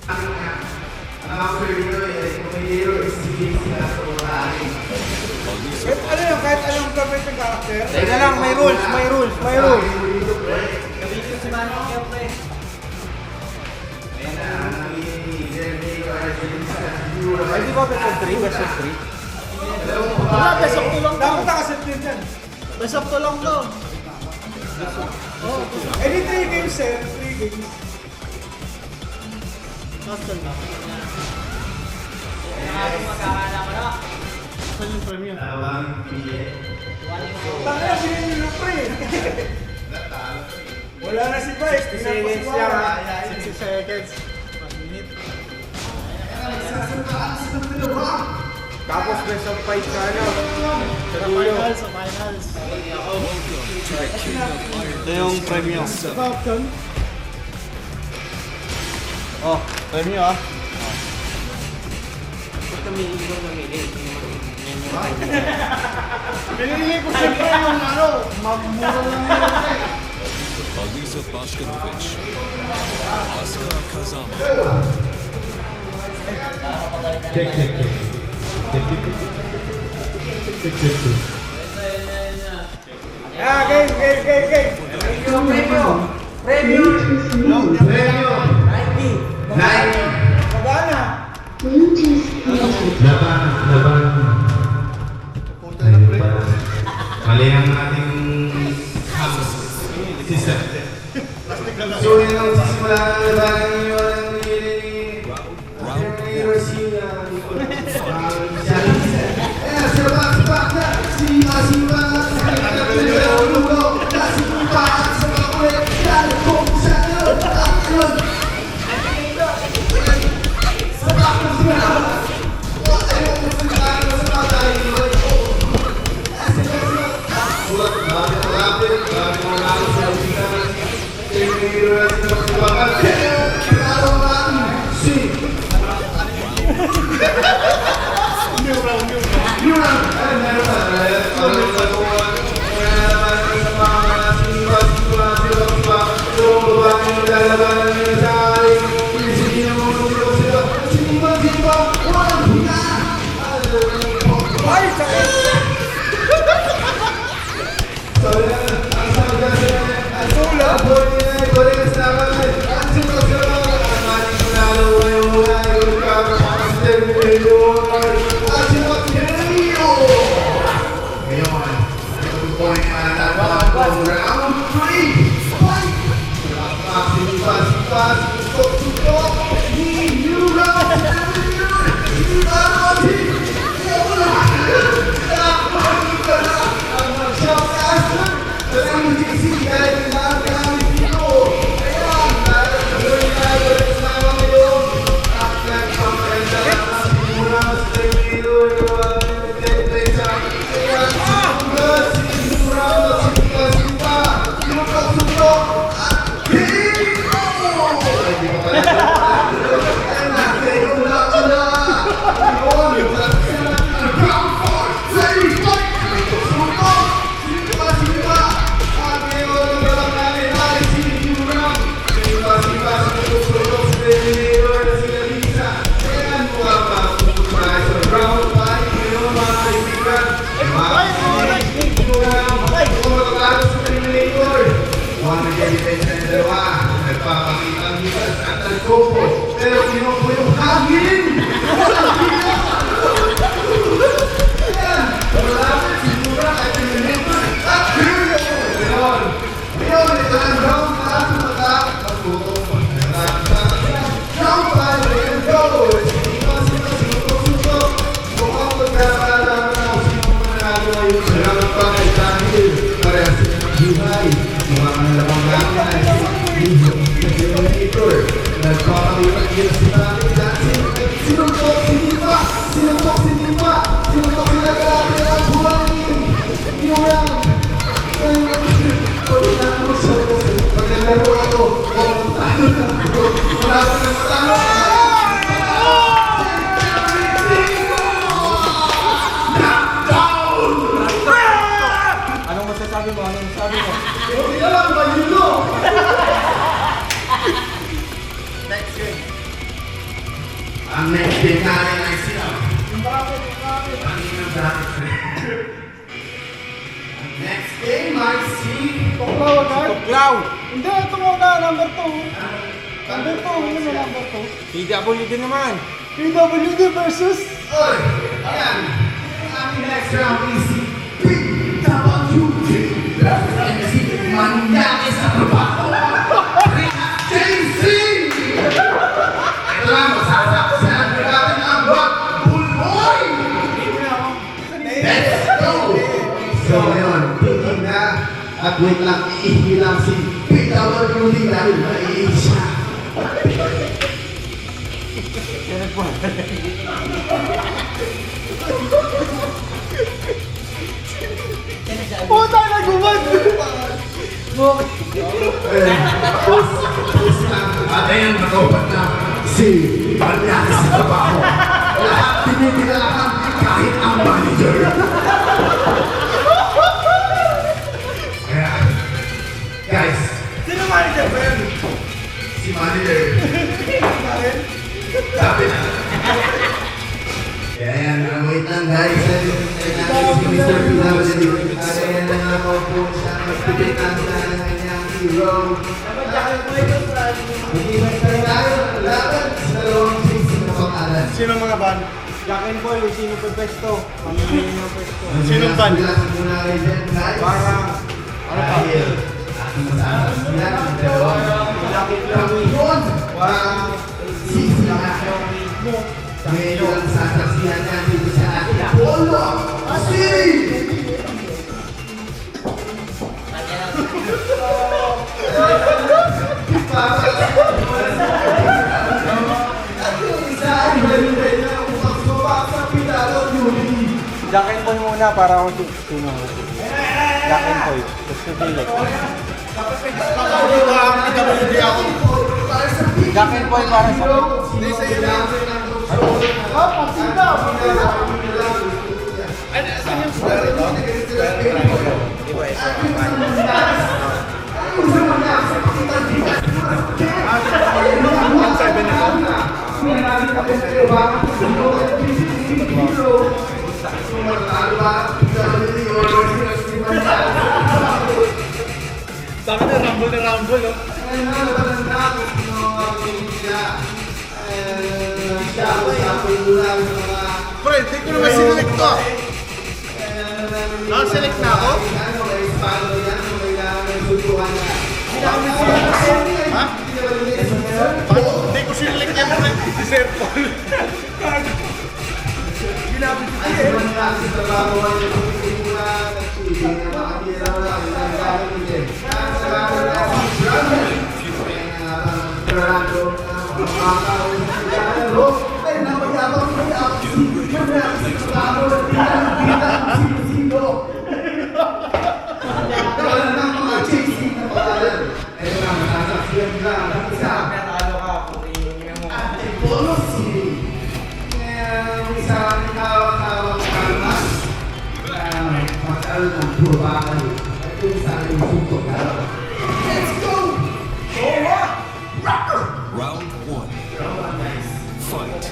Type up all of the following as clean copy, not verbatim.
Kahit anong gamit ng karakter? Teka lang, may rules. Kabisyo si Manny Pacquiao, pre. Ay, di ba version 3? Version 3? Wala, best of 2 lang. Dapat nakaset din yan. Best of 2 lang to. Any 3 games eh, 3 games. Nasaan na? Magkakala ko na. Saan yung premium? Tangina, binili nyo pre. Wala na si Vice. 60 seconds lang ha. 60 seconds. 1 minute. Tapos best of 5 ka na. Sa finals. Ito yung premium. Oh, premium ah. Ba't namili ko namili? Binili ko siyempre yung ano, mabumura lang yun. Alisa Bashkanovic, Oscar Kazama. Yeah, game. Premium! Kabana. Mali ang ating system. So yun ang sisimula ng labanan ninyo ng pero kinuha yung hangin! Anong masasabi mo? Alam, malilo! Next game. Ang next game natin ay sila. Ang inang bracket. Next game ay si Tuklaw agad? Tuklaw! Hindi, ito mo na, number 2. Number 2, yun na number 2. PWD naman. PWD versus... Oy! Ayan! Ang aming next round is si PWD versus si Manyaki sa trabaho. JC! Ito lang, masasaksihan natin ang Rock Bullboy! Let's go! So ngayon, tingin na at wait lang, iihi lang si PWD dahil maiihi siya. Puta, nagumad! At ayan, nakaupat na si Manyaki sa trabaho. Lahat tinitinalakan kahit ang manager. Kaya, guys, Sino manager ba yun? si manager. Sabi na. Kaya yan, wait lang guys. Si Mr. PWD. At ayan na nga po po siya. Nagpipitan na ng kanyang hero. Mag-ibig tayo. Laban sa dalawang chicks na pangalan. Sino mga ban? Jack and Boy, sino pa pwesto? Pamilya ng pwesto. Sinong ban? Parang, ano pa? Ating masasabihan ang dalawang kampiyon. Parang sisilahan. Ngayon, sasaksihan niya dito sa ating Polo City! Jack and Boy muna para ako sino. Jack and Boy. Gusto delete. PWD ako. Jack and Boy para sa Ah, pagsida! Bakit na rumble, no? Pre, hindi ko naman sinelect to. Nakaselect na ako? Ha? Hindi ko sinelect yan, pre. Si Sir Paul. Ginamit ko yan. Round 1. Fight.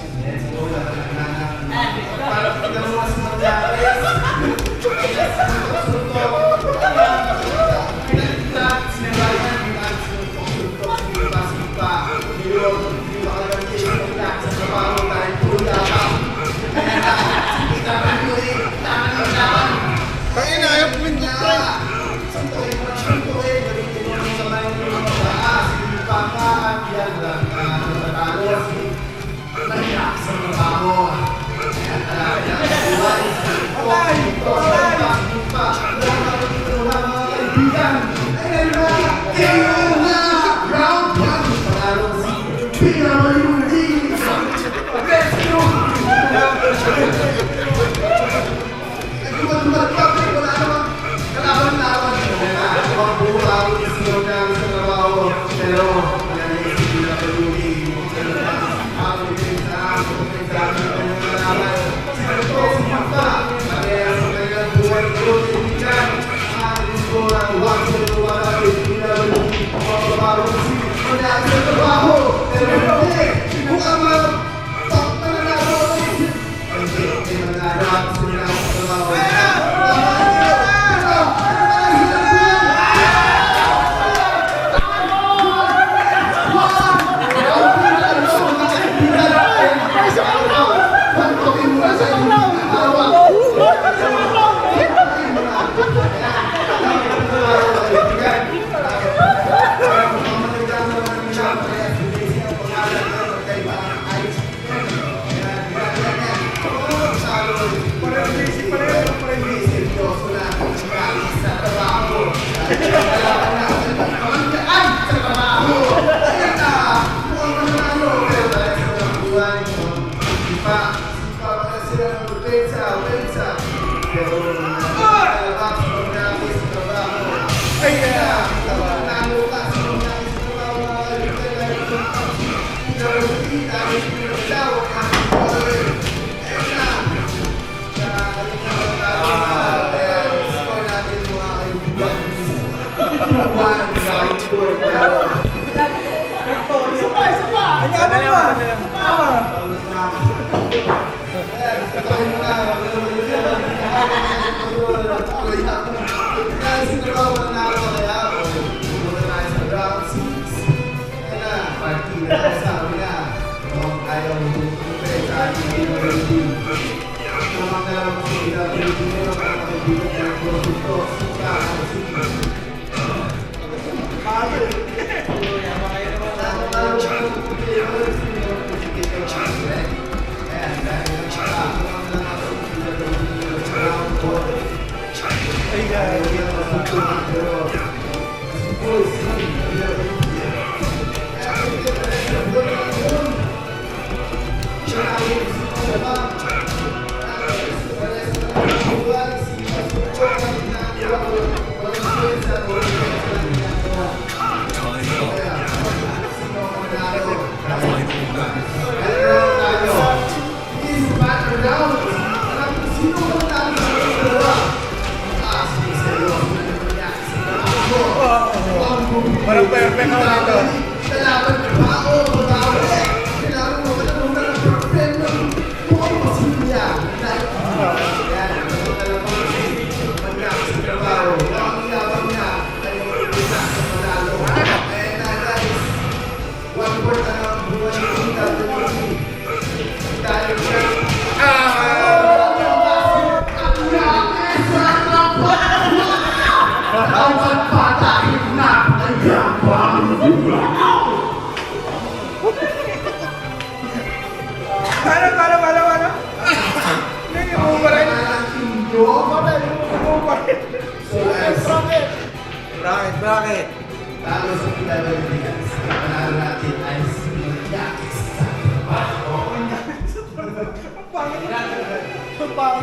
Tangina, ayaw ko yung pre. Kung ang mga Parang perfect ako dito. Ano? Hindi mo ba rin? Bracket. Talo sa level bigas. Panalo natin ay si Yakis.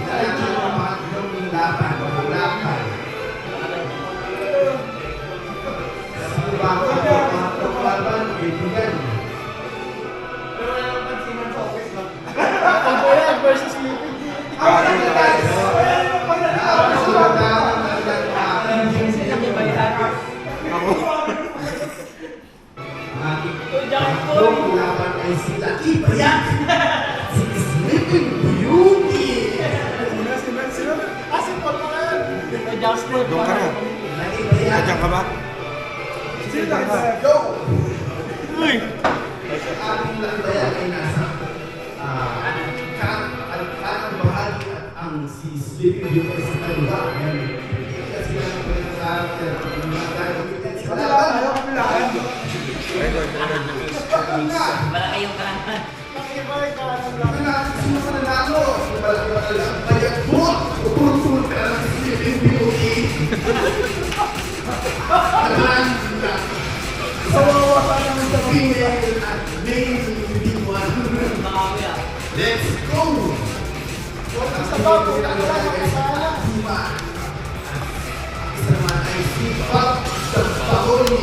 Dahil yung mga lumilapan, lumulapan. Sino ba ako mga paglaban, kaibigan? Versus Living. Guys! Lumulapan ay si Lucky Bayak. Si Sleeping Beauty. Doon ka na. Lucky Bayak. Nandiyan ka ba? Go! Ating lambayan ay nasa kanang bahagi at ang si Sleeping Beauty sa kaliwa. Kasi lang ang pinag-aaral ng mga gagamitin sa laban. Malaki yung kanan. Ano natin sino ka nanalo? Malaki ba ka lang? Bayag po! Upurupur ka lang si Sleeping Beauty. Alam na. Sawawa ka naman sa female at male individual. Let's go! Sa bago, isa naman ay si Bob sa Paholi.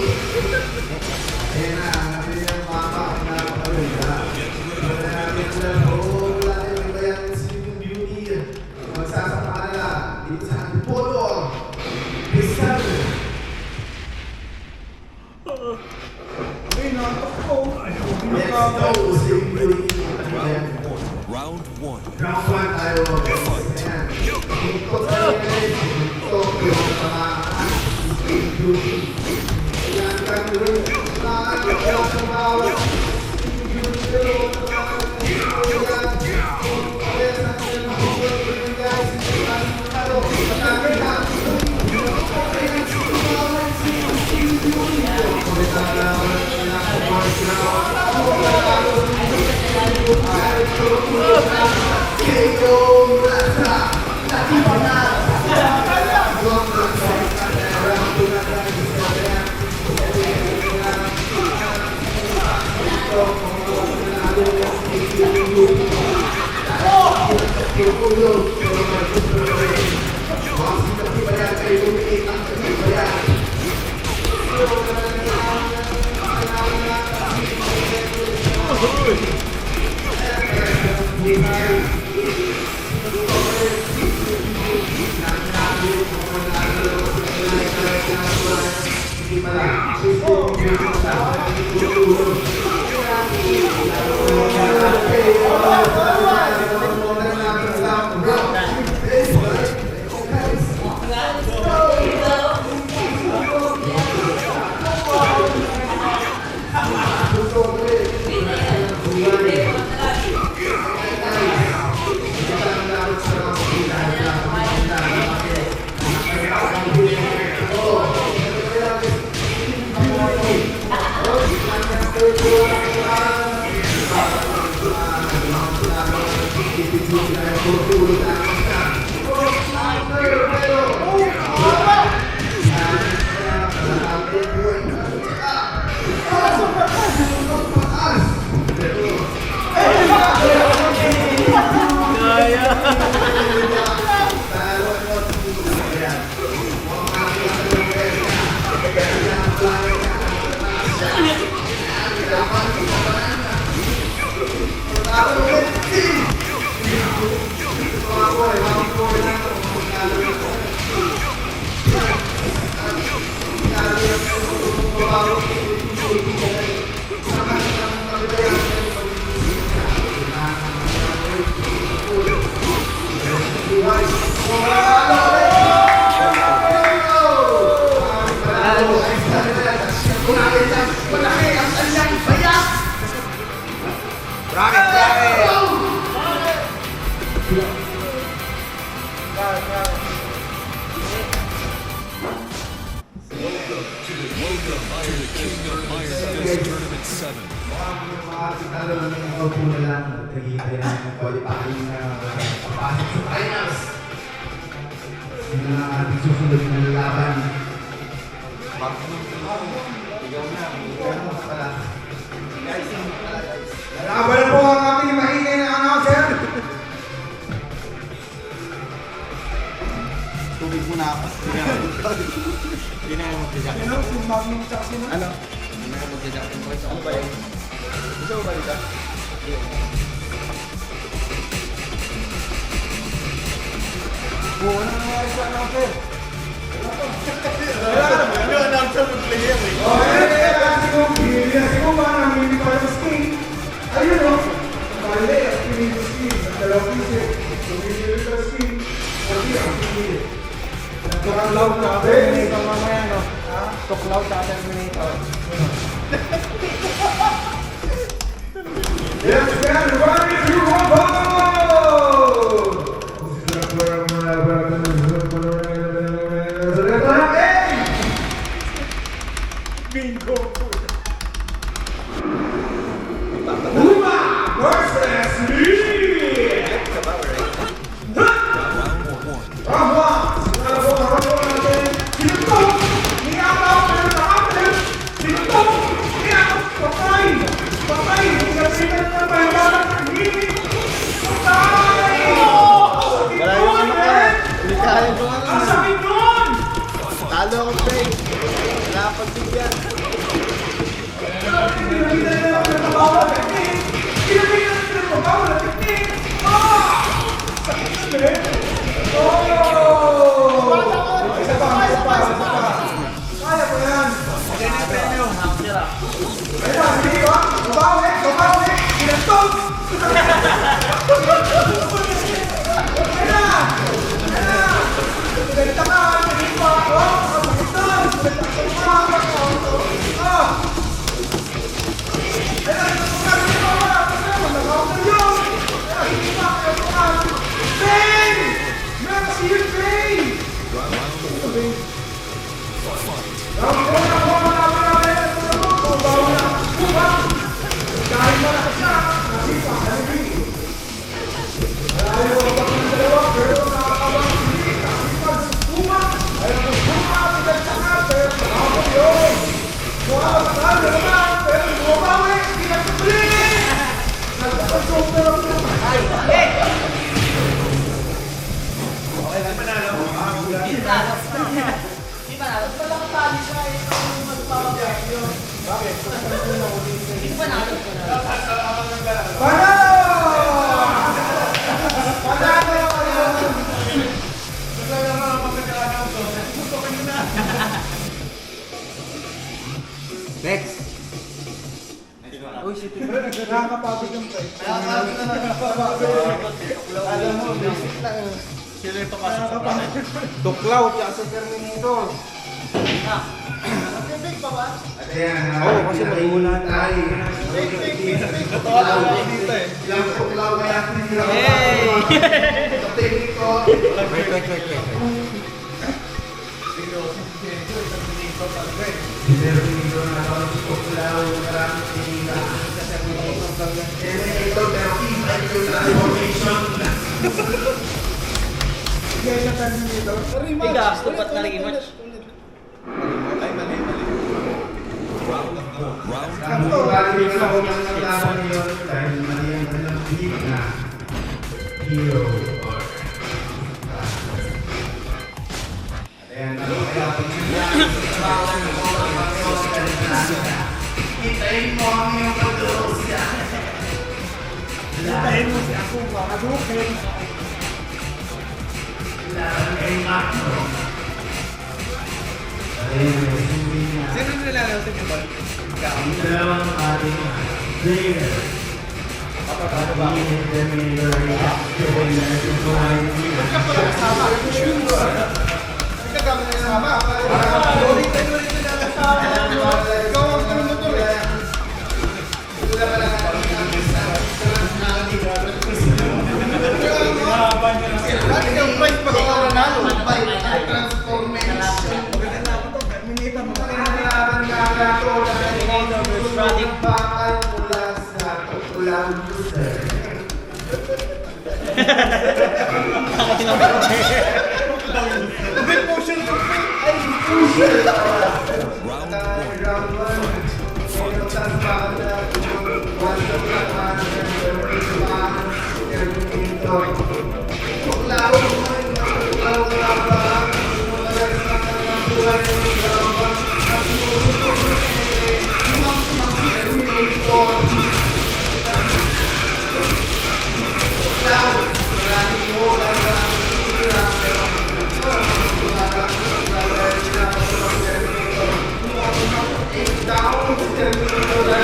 Ayan na, natin yung mama na pagkakita. Wala natin lang, wala tayong iba yan si Sleeping Beauty. Magsasama ka na dito sa ating polo. Crystal. Let's go, Sleeping Beauty. Round one. Round 1 tayo. Ayan. Dito tayo guys. Dito yung mga Sleeping Beauty. Ayan, gagawin. Ayaw sa bawat Sleeping Beauty. Pero, Tournament 7. Talo lang yung auto na lang. Nagkikita yan ng qualifying na papasok sa finals. Yun na ang ating susunod na lalaban. Lalaban na po ang ating maingay na announcer. Tubig muna ako. Hindi na yung magjajakin. Sino? Si Magnum tsaka sino? Ano? Hindi na magjajakin ko. Ano ba yun? Gusto mo ba dito? Buo na nangyari sa announcer. Yung announcer mag-play yan eh. Si Kumba namin hindi pa sa skin. Ayun o. Bale, ang pinili sa skin. Ang dalawang piso. Tumili sa skin. Kasi ang pinili. Tuklaw na. Terminator mamaya, no? Ha? Tuklaw sa Terminator. Yes, man! Ready to rumble! Bingo! Uma versus Lee! Rahwa! Sigurado po karoon natin. Sinutong! Niyapaw! Sinutong! Niyapaw! Patay! Patay! Nagsigan na ba yung mga naghihinig? Patay! Wala yung ano ka. Hindi kaya ko ano. Ang sakit nun! Talo ako, Trey. Wala ka pagbigyan. Pinakita nila ako ng tabawa na technique! Pinakita nila ng tabawa na technique! Ah! Sakit nun eh! Oh! Isa pa! Kaya ko yan! Ayan, hindi ba? Babawi! Pinagtog! Ayan! Ganita ka! Ganita ka! Oh! Sakit nun! Ganita ka! Ah! Ayan! Ganita ka! Bang! Meron si yun, Bang! Next. Uy, si Tito. Nakakapagod yung play. Alam mo, basic lang. Sino yung papasok sa bahay? Tuklaw, tsaka sa Terminator. Big pa ba? At ayan, Oo, kasi mag-uulan. Totoo lang ako dito eh. Ilang tuklaw kaya pinila ko sa tekniko. Wait. Terminator na ako ng tuklaw, maraming pinila. Terminator, pero iba yung transformation. Kaya na tayo dito. Rematch. Tigas, tupat na rematch. Ay, mali. Ang bali sa unang naglaban ngayon dahil mali ang kanilang pick na hero or ayan, ano kaya pag sinasabawang mo ang mga hintayin mo ang iyong pagdurusya. Hintayin mo si ako, makadukin. Kailangan kay Makno. Ayun, hindi na. Sino nilalaro sa ball? Ang dalawang ating player. Nagkagamit na sama. Ulitin na lang sa ikaw ang promotor eh. Lagi kang price pag ikaw nanalo. Transformation. Minita mo. Kailangan nga nato dahil bakal mula sa tulang loser. Big motion to Ay, loser! Round 1. Pagkakas bakal na one shot lang man. Terminator. Tuklaw mo rin. Tuklaw nga ba? Tumalas na ng buhay ng dalawa. At Terminator. Tuklaw. Maraming mo lang ang hirap. Pero down Terminator.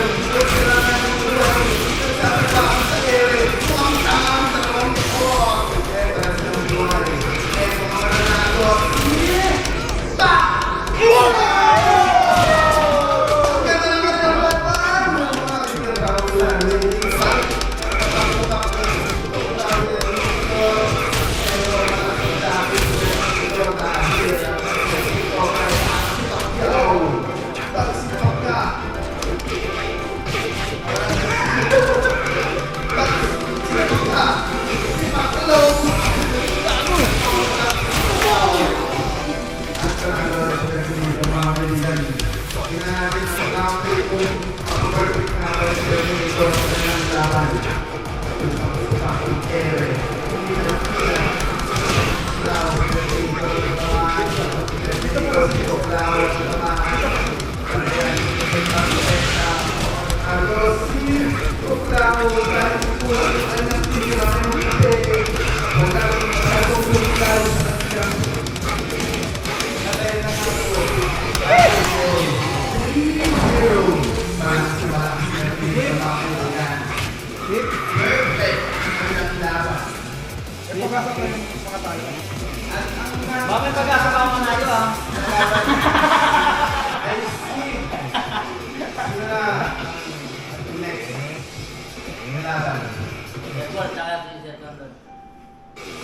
Bakit pag-asa pa ako manalo ah?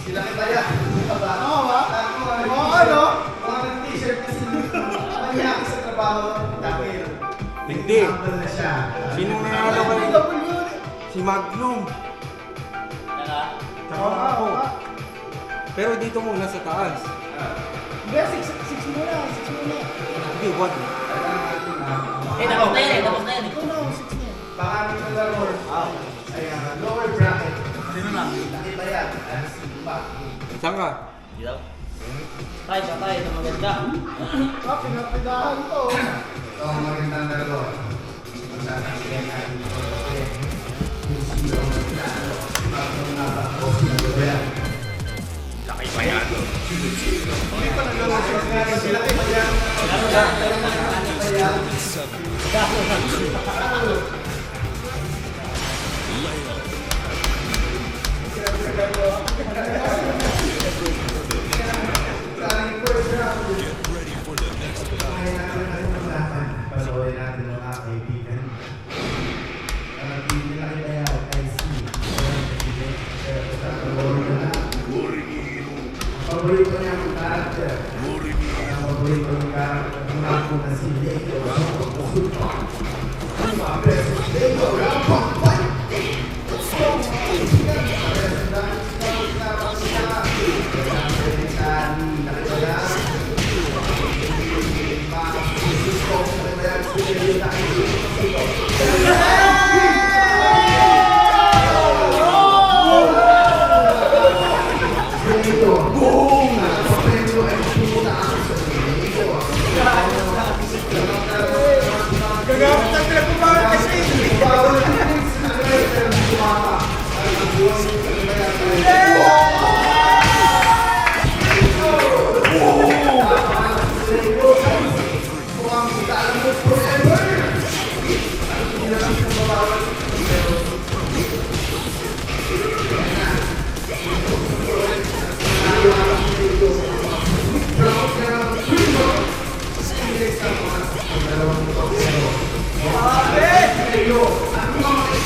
Sila kaya. Oo ba? Oo, ano? Mga nag-t-shirt kasi nangyaki sa trabaho dahil Hindi. humble na siya. Sino nanalo kayo? W. Si Magnum. Tsaka ako. Pero dito muna sa taas. Hindi, 6 muna. 6 muna. Hindi, 1. Eh, tapos na yan eh, tapos na yan eh. Ito na, 6 na. Pangalan ng laro. Ayan, lower bracket. Sino na? Nakita yan. Simba. Saan ka? Di daw. Tayo sa tayo na maganda. Pinapidahan to. Ito ang magandang laro. Magsasabihan natin ito. Kung sino ang naglaro. Bakit natakbo sila ba yan? Hindi pa naglalaro sila. Laki ba yan? Laki ba yan? Kaling first round. Kaya natin ang usapan. Pasuloy natin ang mga kaibigan. Ang pinilaki na yan ay si paborito niya ang character. Ang paborito ng character ng ako na si Lego. Zuma versus Lego. Round 1 fight! Let's go!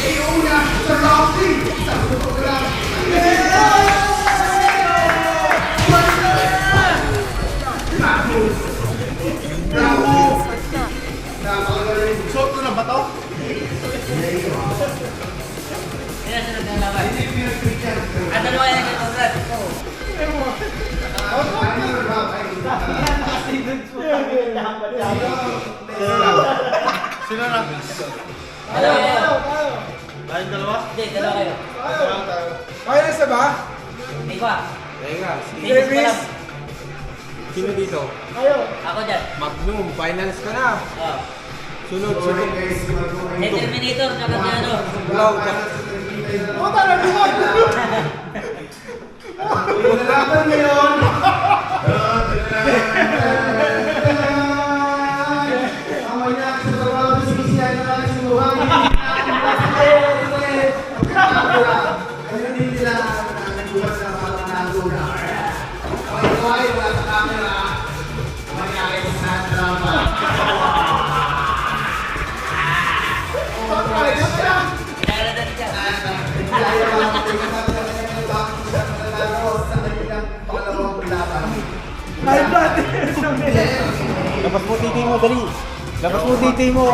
KO niya sa round 3. Sa puto lang. Shot ko na ba to? Kaya sila naglalaban. Ano naman yan ang kontrad? Sino na? Ano kayo? Tayong dalawa? Hindi, dalawa kayo. Kaya na sa ba? Hindi pa. Teka, Finish pa lang. Sino dito? Ako dyan. Magnum, finals ka na. Oh. Sunod. Determinator, tsaka si ano. Blow, Puta na buwan! Lalaban ngayon. Amanya sa trabaho sa sisiyan na lang si Luhang. Ayun din nila nagbukas na parang nanduna. Ay, wala sa camera. Mangyari sa drama. Kailangan na dyan. Labas mo titi mo, dali. Labas mo titi mo.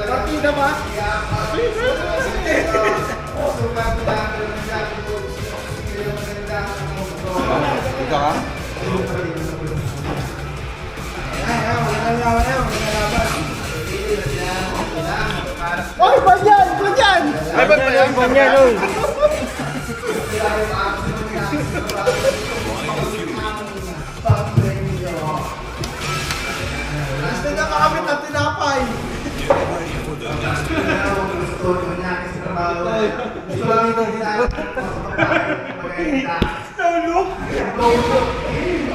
Partida ba? Dito ka? Oy, banyan! Banyan! Ay, ba't ba yan? Ganyan, oy. Gusto niya makamit ang tinapay! Nahulog!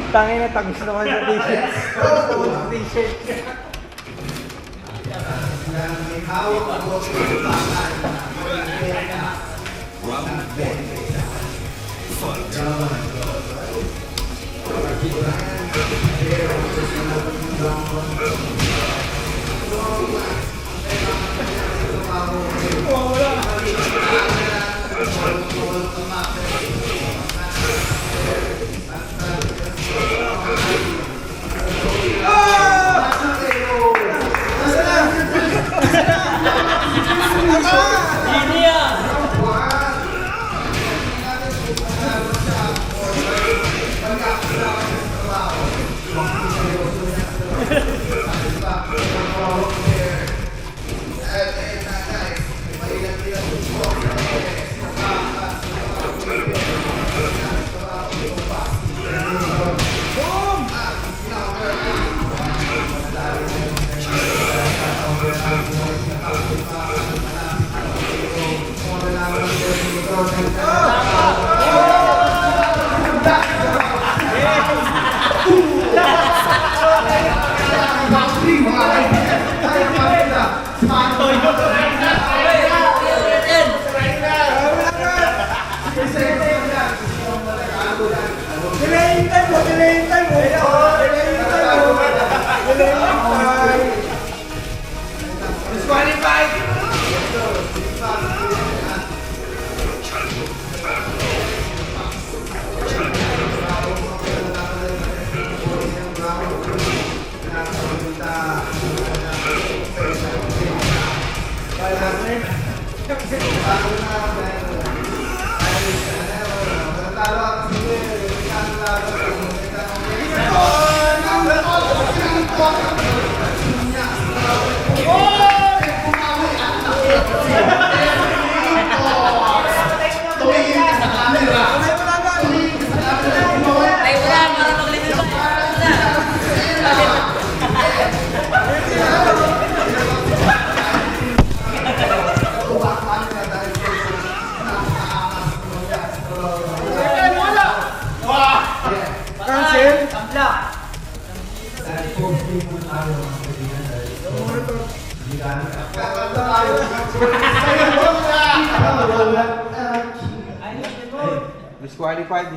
Tangin na, tagos naman sa t-shirt. T-shirt. Hindi yan! Ay, wala, para maglinis pa. Wala. Cancel? Tabla. Disqualified.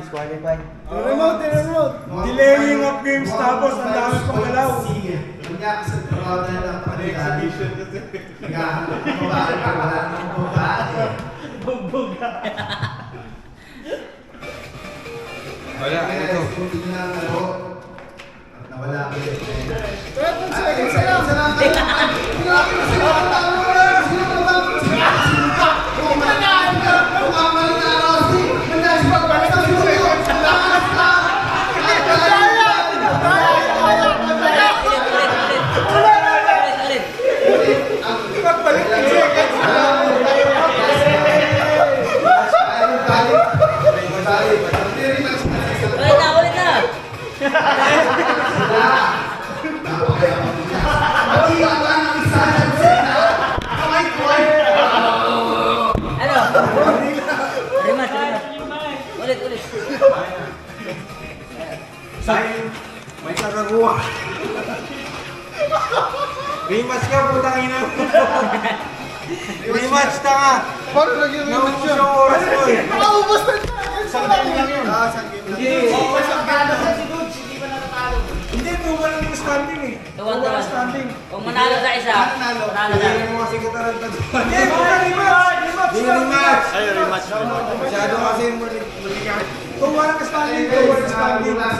Remote. Delaying of games tapos ang dami pang galaw. nagkakaroon tayo ng pagkakalitan. Exhibition kasi. Nagkakaroon ng babae ka, wala namang babae. Bumbuga. Wala, ano to? Kunti na ang laro. At nawala ko yun. 12 seconds na lang. Ulit na! Ano? Rematch. Ulit. May kakakuha. Rematch ka, putang ina mo. Rematch ta ka. Paano naging rematch Naubos yun? yung oras mo eh. Naubos na tayo! Isang game lang yun. Isang game lang. Hindi. Isang game lang. Si Goods, hindi pa natatalo. Hindi, tuwa lang yung standing eh. Tuwa. standing. Kung manalo sa isa, manalo na. Hindi mo kasi katarantad. Hindi, wala rematch. Rematch. Rematch. Ay, rematch. Masyado kasi malikat. Tuwa lang standing. Tuwa lang standing. Tuwa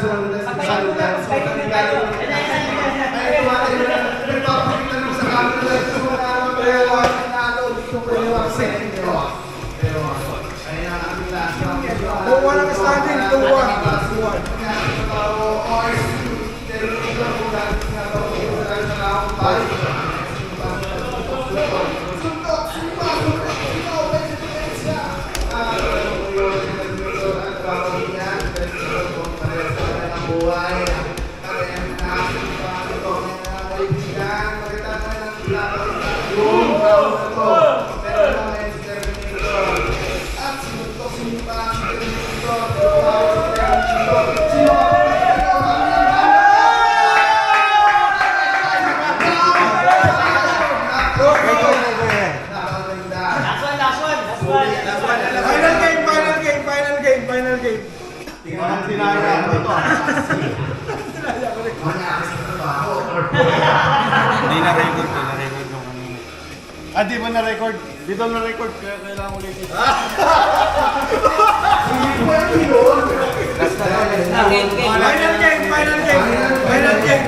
lang standing. Tuwa. Final game. Tingnan sinaya ko ito. Hindi na-record nung kanina. Ah, di ba na-record? Dito na-record, kaya kailangan ulitin. Final game.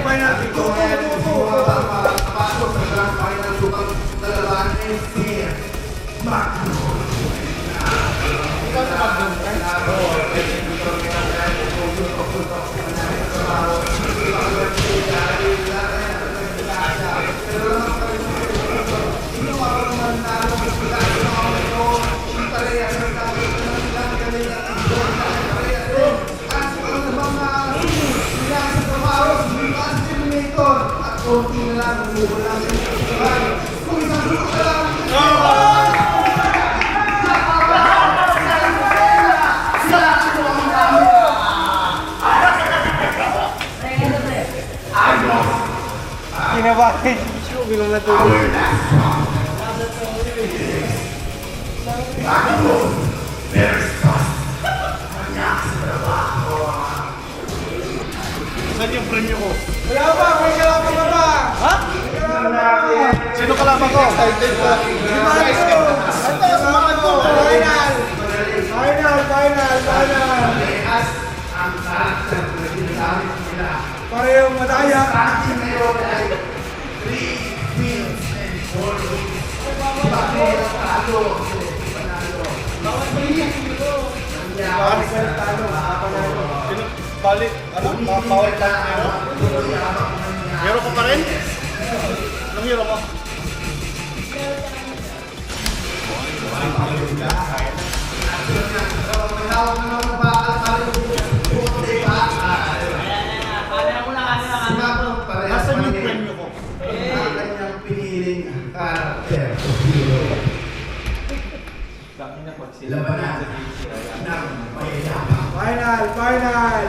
Kinabahan. Bilang natulog. Saan yung premyo ko? Wala ba? May kalaban ka ba? Ha? Sino kalaban ko? Excited ko. Ito, sumakan ko. Final. Parehong madaya. Balik, ano? Bawal pa hero? Hero ko pa rin? Anong hero mo? Nasaan yung premyo ko? Kanyang piniling karakter. Labanan ng mayayabang. Final.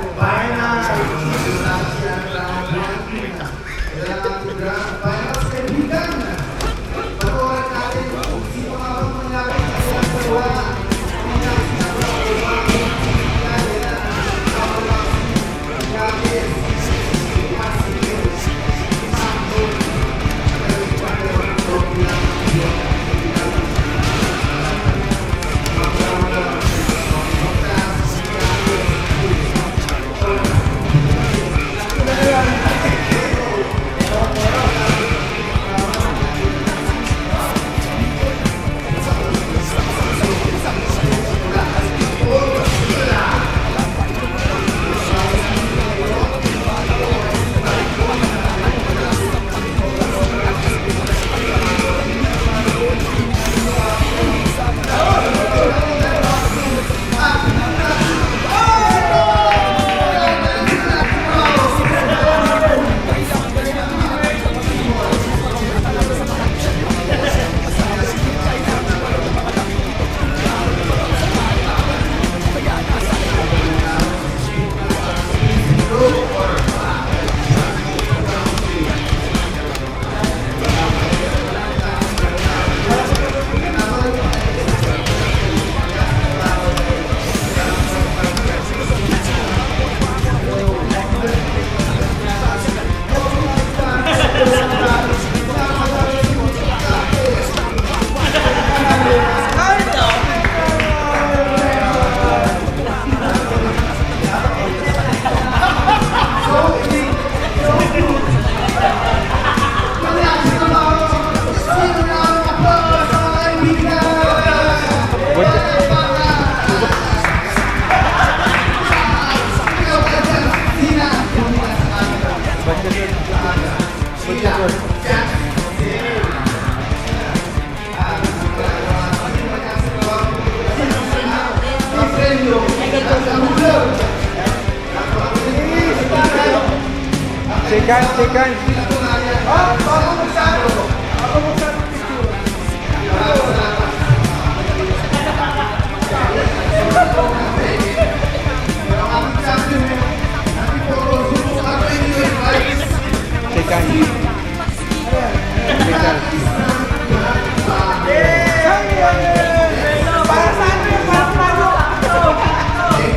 Second.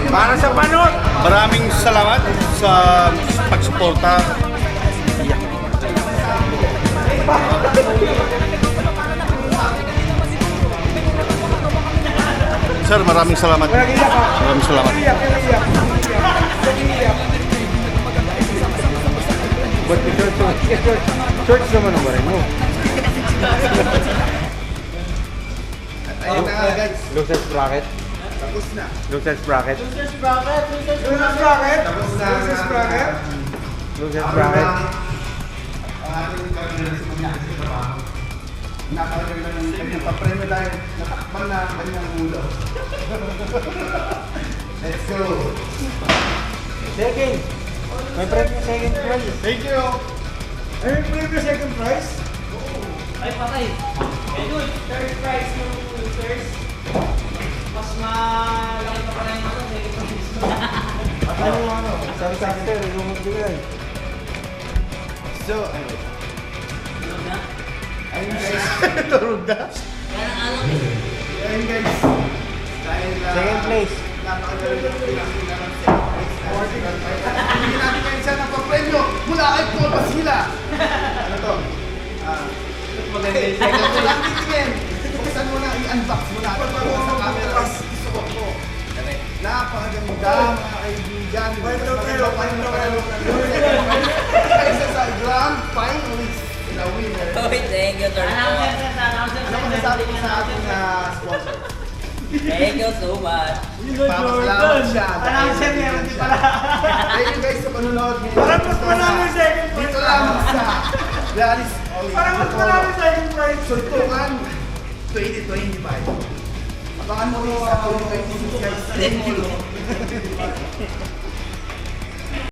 Para sa panot! Maraming salamat sa pagsuporta. Sir, maraming salamat. Maraming salamat. Ba't ito, shorts naman ang barin mo. Ayun na nga guys. Losers bracket. Tapos na. Losers bracket. Tapos na. Losers bracket. Ang ating kaibigan sa mga trabaho. Nakalagay lang ng kanyang papremyo dahil natakpan na ang kanyang ulo. Let's go! Second. May premyo second prize. Thank you! Ay, patay. Good. Third prize yung losers. Mas malaki pa pala yung ano, second prize. Ano yung ano? Sabi sa akin tayo, yung magbigay. So, ayun. Tulog na? Ayun guys. Turog na. Kaya nang alam eh. Ayun guys. Dahil Second place. napakagaling ng pinakita ng second place. Hindi natin kayo siya ng papremyo mula kay Paul Basila. Ano to? Maganda yung Ikaw second mo lang prize. titingin. Buksan mo na, i-unbox mo na. Sa camera, isuot mo. Napakaganda mga kaibigan. Isa sa grand finalist na winner. Uy, thank you, Turtle. Ano masasabi ko sa ating sponsor? Thank you so much. Papasalamat siya. Announcer meron din pala. Thank you guys sa panunod. Parang mas marami second prize. Dito lang sa Realis. Parang mas marami second prize. Sultukan 2025. Abangan mo rin sa 2026 guys. Thank you.